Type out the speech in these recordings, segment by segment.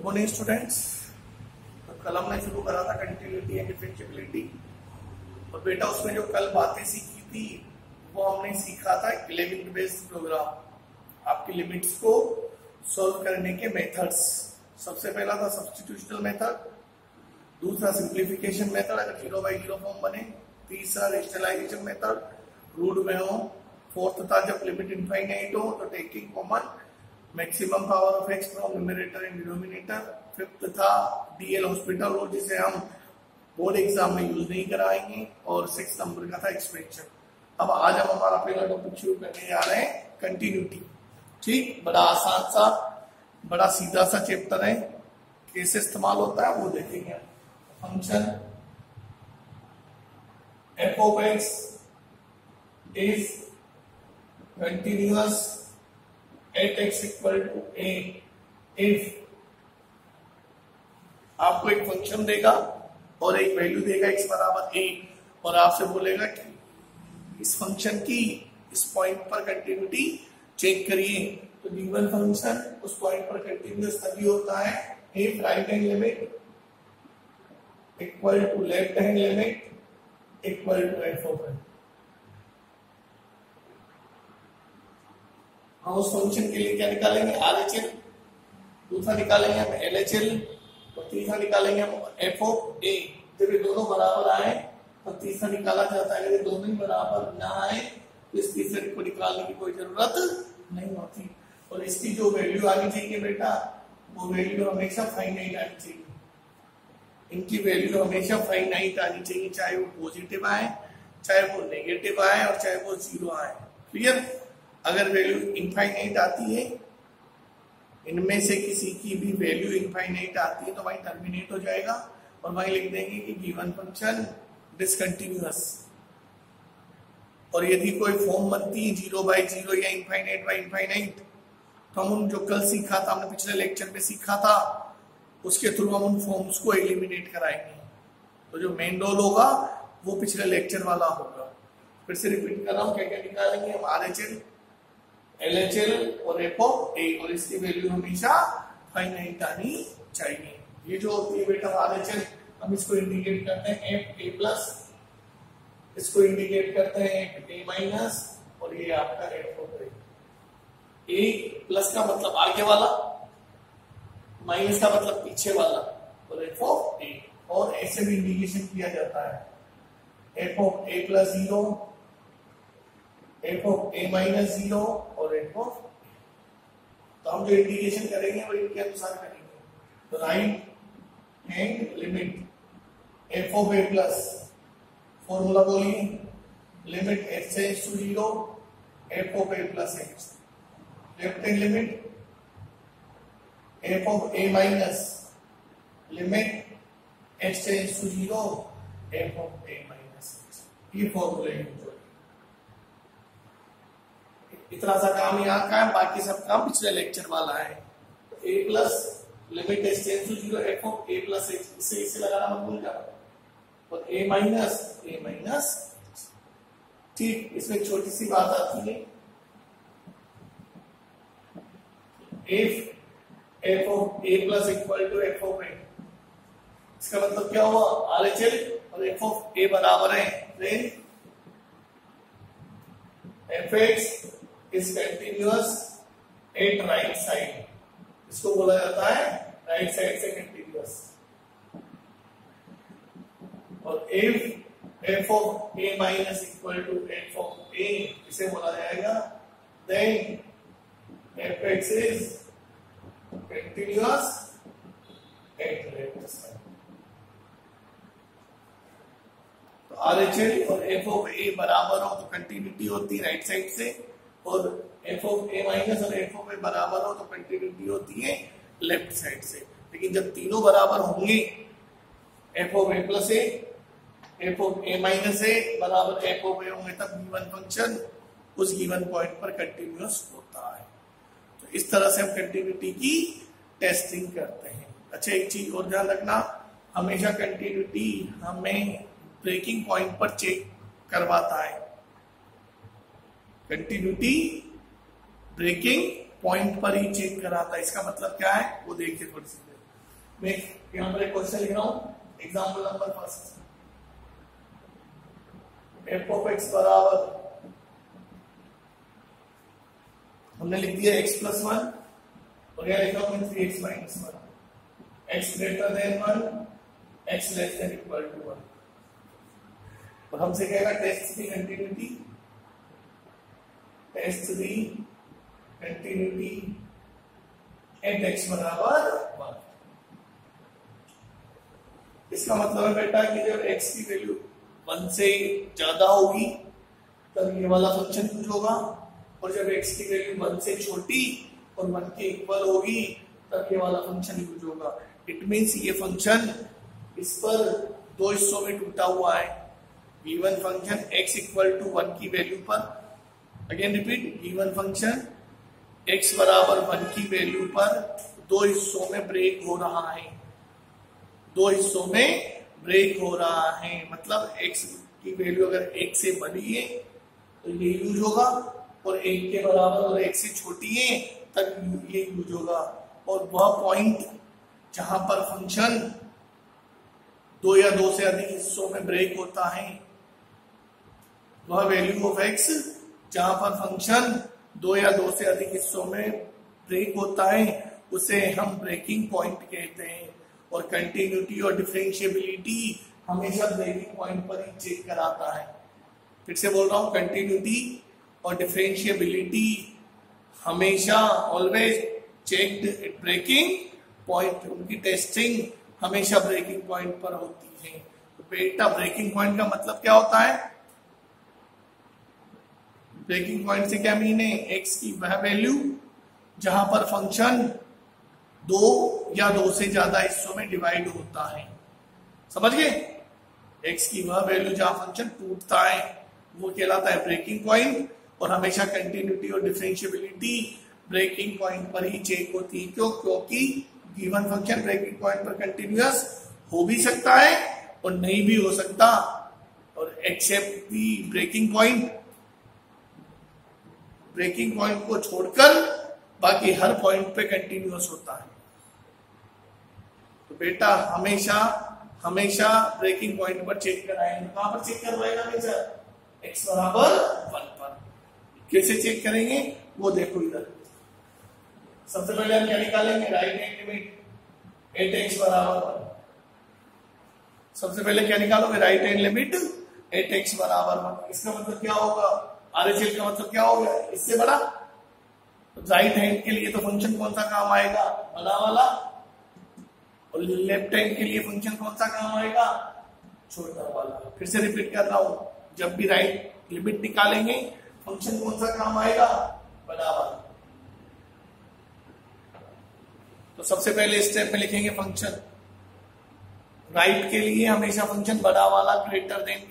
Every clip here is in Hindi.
Good morning students. तो कल हमने शुरू करा था कंटिन्यूटी एंड डिफरेंशिएबिलिटी, और बेटा उसमें जो कल बातें सीखी थी वो हमने सीखा था लिमिट बेस्ड प्रोग्राम, आपकी लिमिट्स को सॉल्व करने के मेथड्स। सबसे पहला था सब्स्टिट्यूशनल मेथड, दूसरा सिंप्लीफिकेशन मेथड अगर 0/0 फॉर्म बने, तीसरा रेशनलाइजेशन मेथड रूट में हो, फोर्थ था जब लिमिट इनफाइनाइट हो तो taking common maximum power of x from numerator and denominator, fifth था डीएल हॉस्पिटल रूल जिसे हम बोर्ड एग्जाम में यूज नहीं कराएंगे, और 6 नंबर का था एक्सपेंशन। अब आज हम हमारा पहला टॉपिक शुरू करने जा रहे हैं कंटिन्यूटी। ठीक, बड़ा आसान सा बड़ा सीधा सा चैप्टर है, कैसे इस्तेमाल होता है वो देखेंगे। Function F of x is continuous at x equal to a if आपको एक फंक्शन देगा और एक वैल्यू देगा x बराबर a, और आपसे बोलेगा कि इस फंक्शन की इस पॉइंट पर कंटिन्यूटी चेक करिए। तो गिवन फंक्शन उस पॉइंट पर कंटिन्यूअस तभी होता है if right hand limit equal to left hand limit equal to f of x। हम उस फंक्शन के लिए क्या निकालेंगे, RHL, दूसरा निकालेंगे हम LHL, और तीसरा निकालेंगे हम f ऑफ a। जब ये दोनों बराबर आए तो तीसरा निकाला जाता है, यदि दोनों ही बराबर ना आए तो इस तीसरे को निकालने की कोई जरूरत नहीं होती। और इसकी जो वैल्यू आनी चाहिए बेटा, वो वैल्यू हमेशा फाइनाइट आनी चाहिए। इनकी वैल्यू हमेशा फाइनाइट आनी चाहिए, चाहे वो पॉजिटिव आए, चाहे वो नेगेटिव आए, और चाहे वो 0 आए। क्लियर? अगर वैल्यू इनफाइनाइट आती है, इनमें से किसी की भी वैल्यू इनफाइनाइट आती है तो वहीं टर्मिनेट हो जाएगा, और वहीं लिख देंगे कि गिवन फंक्शन डिसकंटिन्यूअस। और यदि कोई फॉर्म बनती है 0/0 या इनफाइनाइट बाय इनफाइनाइट, तो हम जो कल सीखा था, हमने पिछले लेक्चर में सीखा था, उसके थ्रू हम उन फॉर्म्स को एलिमिनेट कराएंगे। तो जो मेन रोल होगा वो पिछले लेक्चर वाला होगा। फिर से रिपीट कर रहा हूँ, क्या क्या निकालेंगे हम, RHL, LHL और f ऑफ a, और इसकी वैल्यू हमेशा फाइनाइट आनी चाहिए। ये जो होती है बेटा RHL, हम इसको इंडिकेट करते हैं f a प्लस, इसको इंडिकेट करते हैं f a माइनस, और ये आपका f ऑफ a प्लस का मतलब आगे वाला, माइनस का मतलब पीछे वाला, और f ऑफ a। और ऐसे भी इंडिकेशन किया जाता है f of a plus 0, f of a minus 0 और f ऑफ a। तो हम जो इंडिकेशन करेंगे वो इनके अनुसार करेंगे। तो right hand limit f of a plus, formula बोलिए, limit x tends to 0 f of a plus x। Left hand limit f of a minus, limit x tends to 0 f of a minus x। ये फॉर्मूला है। इतना सा काम यहाँ का है, बाकी सब काम पिछले लेक्चर वाला है। a plus limit x tends to 0 f of a plus x, इसे लगाना मत भूल जाना, और a माइनस। ठीक, इसमें एक छोटी सी बात आती है, if f of a plus equal to f of a, इसका मतलब क्या हुआ, RHL और f ऑफ a बराबर है, then fx is continuous at right side, इसको बोला जाता है राइट साइड से कंटिन्यूअस। और if f of a minus equal to f of a, इसे बोला जाएगा then fx is continuous at left side। तो RHL और f ऑफ a बराबर हो तो कंटिन्यूटी होती है राइट साइड से, और f ऑफ a माइनस और f ऑफ a बराबर हो तो कंटिन्यूटी होती है लेफ्ट साइड से। लेकिन जब तीनों बराबर होंगे, f of a plus a, f of a minus a बराबर f ऑफ a होंगे, तब गिवन फंक्शन उस गिवन पॉइंट पर कंटिन्यूअस होता है। तो इस तरह से हम कंटिन्यूटी की टेस्टिंग करते हैं। अच्छा, एक चीज और ध्यान रखना, हमेशा कंटिन्यूटी हमें ब्रेकिंग पॉइंट पर चेक करवाता है। कंटिन्यूटी ब्रेकिंग पॉइंट पर ही चेक कराता है। इसका मतलब क्या है वो देखिए थोड़ी सी देर। मैं यहाँ पर एक क्वेश्चन लिख रहा हूँ, example number first, F of x बराबर, हमने लिख दिया x प्लस 1 और यहाँ लिखा हूँ 3x minus 1, x greater than 1, x less than equal to 1, और हमसे कहेगा test the continuity, test the continuity at x बराबर 1। इसका मतलब है बेटा कि जब x की वैल्यू 1 से ज्यादा होगी तब ये वाला फंक्शन यूज होगा, और जब x की वैल्यू 1 से छोटी और 1 के इक्वल होगी तब ये वाला फंक्शन यूज होगा। इट मींस ये फंक्शन इस पर दो हिस्सों में टूटा हुआ है। Given function x equal to 1 की वैल्यू पर, again repeat, given function x बराबर 1 की वैल्यू पर दो हिस्सों में ब्रेक हो रहा है, दो हिस्सों में ब्रेक हो रहा है। मतलब x की वैल्यू अगर 1 से बड़ी है तो ये यूज होगा, और 1 के बराबर और 1 से छोटी है तब ये यूज होगा। और वह पॉइंट जहां पर फंक्शन दो या दो से अधिक हिस्सों में ब्रेक होता है, वह वैल्यू ऑफ x जहां पर फंक्शन दो या दो से अधिक हिस्सों में ब्रेक होता है उसे हम ब्रेकिंग पॉइंट कहते हैं। और कंटिन्यूटी और डिफरेंशिएबिलिटी हमेशा ब्रेकिंग पॉइंट पर ही चेक कराता है। फिर से बोल रहा हूं, कंटिन्यूटी और डिफरेंशिएबिलिटी हमेशा always checked at breaking point, उनकी टेस्टिंग हमेशा ब्रेकिंग पॉइंट पर होती है। तो बेटा ब्रेकिंग पॉइंट का मतलब क्या होता है? ब्रेकिंग पॉइंट से क्या मीन है? एक्स की वह वैल्यू जहां पर फंक्शन दो या दो से ज्यादा हिस्सों में डिवाइड होता है, समझ गए? एक्स की वह वैल्यू जहां फंक्शन टूटता है वो कहलाता है ब्रेकिंग पॉइंट, और हमेशा कंटिन्यूटी और डिफरेंशिएबिलिटी ब्रेकिंग पॉइंट पर ही चेक होती है। क्यों? क्योंकि गिवन फंक्शन ब्रेकिंग पॉइंट पर कंटिन्यूअस हो भी सकता है और नहीं भी हो सकता, और एक्सेप्ट दी ब्रेकिंग पॉइंट को छोड़कर बाकी हर पॉइंट पे कंटिन्यूअस होता है। तो बेटा हमेशा ब्रेकिंग पॉइंट पर चेक कराएंगे। कहां पर चेक करवाएगा हमेशा? x बराबर 1 पर। कैसे चेक करेंगे वो देखो इधर। सबसे पहले हम क्या निकालेंगे? राइट हैंड लिमिट 8x बराबर 1। सबसे पहले क्या निकालोगे? राइट हैंड लिमिट 8x बराबर 1। इसका मतलब क्या होगा? RHL का मतलब क्या होगा? इससे बड़ा। राइट हैंड के लिए तो फंक्शन कौन सा काम आएगा? बड़ा वाला, और लेफ्ट हैंड के लिए फंक्शन कौन सा काम आएगा? छोटा वाला। फिर से रिपीट कर रहा हूं, जब भी राइट लिमिट निकालेंगे फंक्शन कौन सा काम आएगा? बड़ा वाला। तो सबसे पहले स्टेप में लिखेंगे फंक्शन राइट के लिए हमेशा फंक्शन बड़ा वाला, ग्रेटर देन।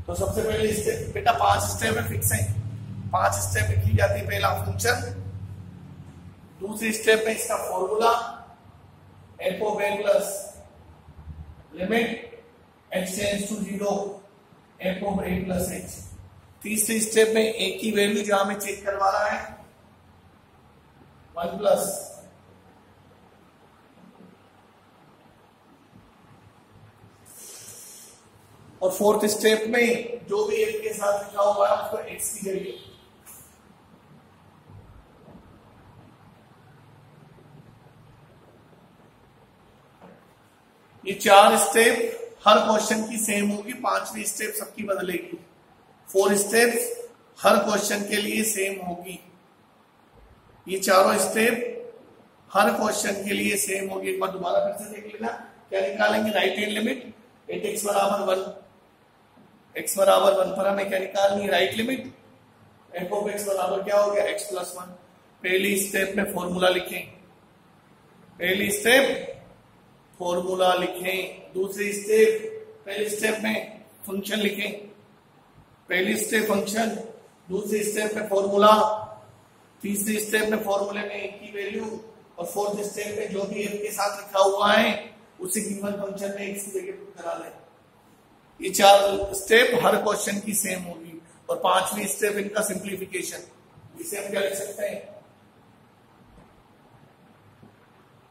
तो सबसे पहले स्टेप बेटा 5 स्टेप में फिक्स है, 5 स्टेप में की जाती है। पहला फंक्शन, दूसरी स्टेप में इसका formula f of a plus limit x tends to 0 f of a plus h। तीसरी स्टेप में a की वैल्यू जहां में चेक करवा रहा है 1 प्लस और फोर्थ स्टेप में जो भी f के साथ लिखा हुआ है उसको x की वैल्यू। ये 4 स्टेप हर क्वेश्चन की सेम होगी, 5वीं स्टेप सबकी बदलेगी। 4 स्टेप्स हर क्वेश्चन के लिए सेम होगी। ये चारों स्टेप हर क्वेश्चन के लिए सेम होगी। एक बार दोबारा फिर से देख लेना। क्या निकालेंगे? राइट हैंड लिमिट 8x बराबर 1। x बराबर 1 पर हमें क्या निकालनी? Right limit f of x बराबर क्या हो गया? x plus 1। पहली स्टेप में फॉर्मूला लिखें, दूसरी स्टेप पहली स्टेप में फंक्शन लिखें, पहली स्टेप फंक्शन, दूसरी स्टेप में फॉर्मूला, तीसरी स्टेप में फॉर्मूले में एक की वैल्यू, और फोर्थ स्टेप में जो भी f के साथ लिखा हुआ है उसी गिवन फंक्शन में x की वैल्यू पुट करा लें। ये 4 स्टेप हर क्वेश्चन की सेम होगी, और 5वीं स्टेप इनका सिंप्लीफिकेशन। इसे हम क्या लिख सकते हैं?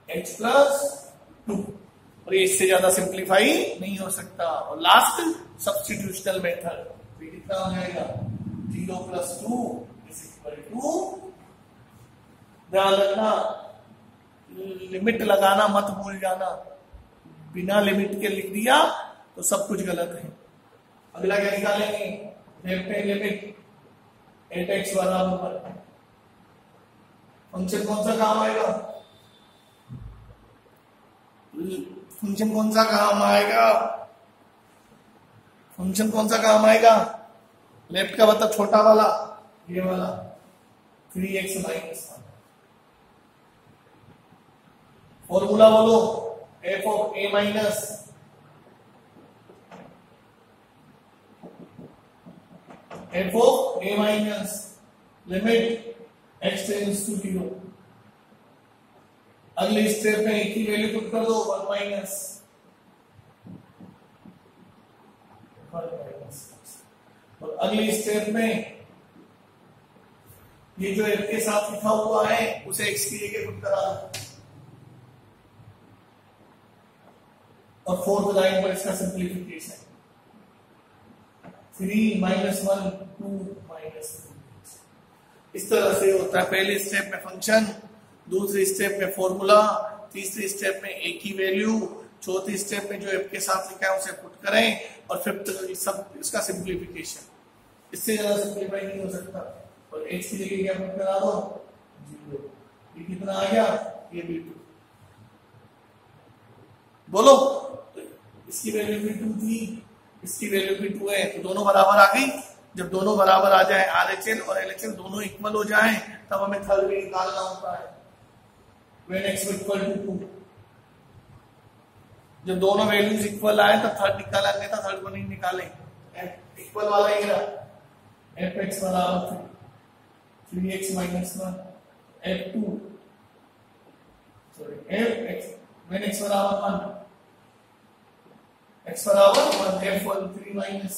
h प्लस 2, और ये इससे ज्यादा सिंप्लीफाई नहीं हो सकता। और लास्ट सब्स्टिट्यूशनल मेथड कितना हो जाएगा, 0 प्लस 2 इज इक्वल टू, ध्यान रखना लिमिट लगाना मत भूल जाना, बिना लिमिट के लिख दिया तो सब कुछ गलत है। अगला क्या निकालेंगे, लेफ्ट हैंड लिमिट 8x बराबर, फंक्शन कौन सा काम आएगा, फंक्शन कौन सा काम आएगा, फंक्शन कौन सा काम आएगा, लेफ्ट का मतलब छोटा वाला, ये वाला 3x माइनस 1। फॉर्मूला बोलो, f of a minus f of a minus limit x tends to 0। अगले स्टेप में एक ही वैल्यू पुट कर दो, 1 माइनस, और अगले स्टेप में ये जो f के साथ लिखा हुआ है उसे x की जगह पुट करा दो, और फोर्थ लाइन पर इसका सिंप्लीफिकेशन 3 माइनस 1 2 माइनस 2। इस तरह से होता है पहले स्टेप में फंक्शन, दूसरे स्टेप में फॉर्मूला, तीसरे स्टेप में एक ही वैल्यू, चौथे स्टेप में जो एफ के साथ लिखा है उसे पुट करें, और फिफ्थ सब इसका सिंप्लीफिकेशन। इससे ज्यादा सिंप्लीफाई नहीं हो सकता। और एक्स की जगह क्या पुट करा दो, 0। ये कितना आ गया, ये भी 2। बोलो, इसकी वैल्यू भी 2 थी, इसकी वैल्यू भी 2 है, तो दोनों बराबर आ गई। जब दोनों बराबर आ जाए, RHL और LHL दोनों इक्वल हो जाए, तब हमें थर्ड भी निकालना होता है। when x इक्वल टू 2, जब दोनों वैल्यूज इक्वल आए तो थर्ड निकाला, नहीं था थर्ड को नहीं निकाले। इक्वल वाला ही रहा, fx बराबर 3x minus 1 f2 sorry fx when x बराबर 1, x बराबर 1 f1 3 माइनस,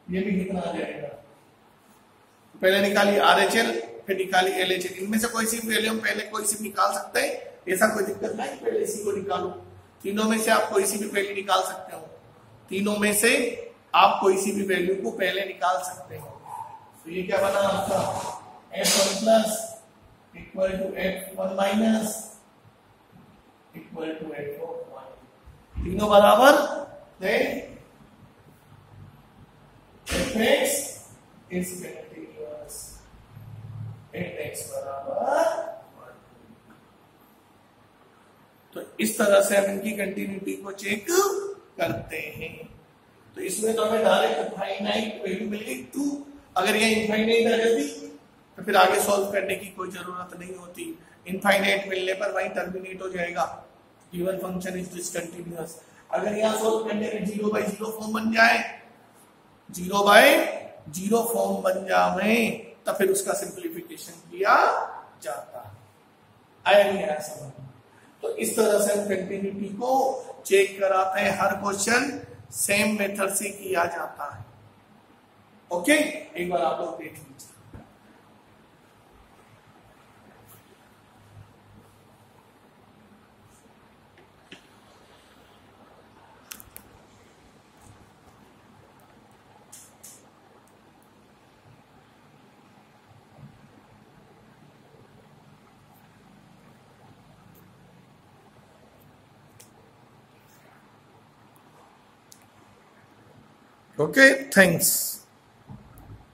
ये भी कितना आ जाएगा, पहले निकाली RHL फिर निकाली LHL। इनमें से कोई सी वैल्यू हम पहले कोई सी भी निकाल सकते हैं, ऐसा कोई दिक्कत नहीं, पहले इसी को निकालो। तीनों में से आप कोई सी भी वैल्यू निकाल सकते हो, तीनों में से आप कोई सी भी वैल्यू को पहले निकाल सकते हो। तो ये क्या बना आपका, f1 plus equal to f1 minus equal to f1, तीनों बराबर, then fx is continuous, fx बराबर 1। तो इस तरह से हम इनकी कंटिन्यूटी को चेक करते हैं। तो इसमें तो हमें डायरेक्ट फाइनाइट वैल्यू मिल गई 2। अगर ये इनफाइनाइट आ जाती तो फिर आगे सॉल्व करने की कोई जरूरत नहीं होती। इनफाइनाइट मिलने पर वहीं टर्मिनेट हो जाएगा, गिवन फंक्शन इज डिसकंटिन्यूअस। अगर यहाँ सॉल्व करने में 0/0 फॉर्म बन जाए, 0/0 फॉर्म बन जाए, तो फिर उसका सिंप्लीफिकेशन किया जाता है। आया नहीं आया समझ? तो इस तरह से हम कंटिन्यूटी को चेक कराते हैं, हर क्वेश्चन सेम मेथड से किया जाता है। ओके, एक बार आप लोग देख लीजिए। Okay, thanks.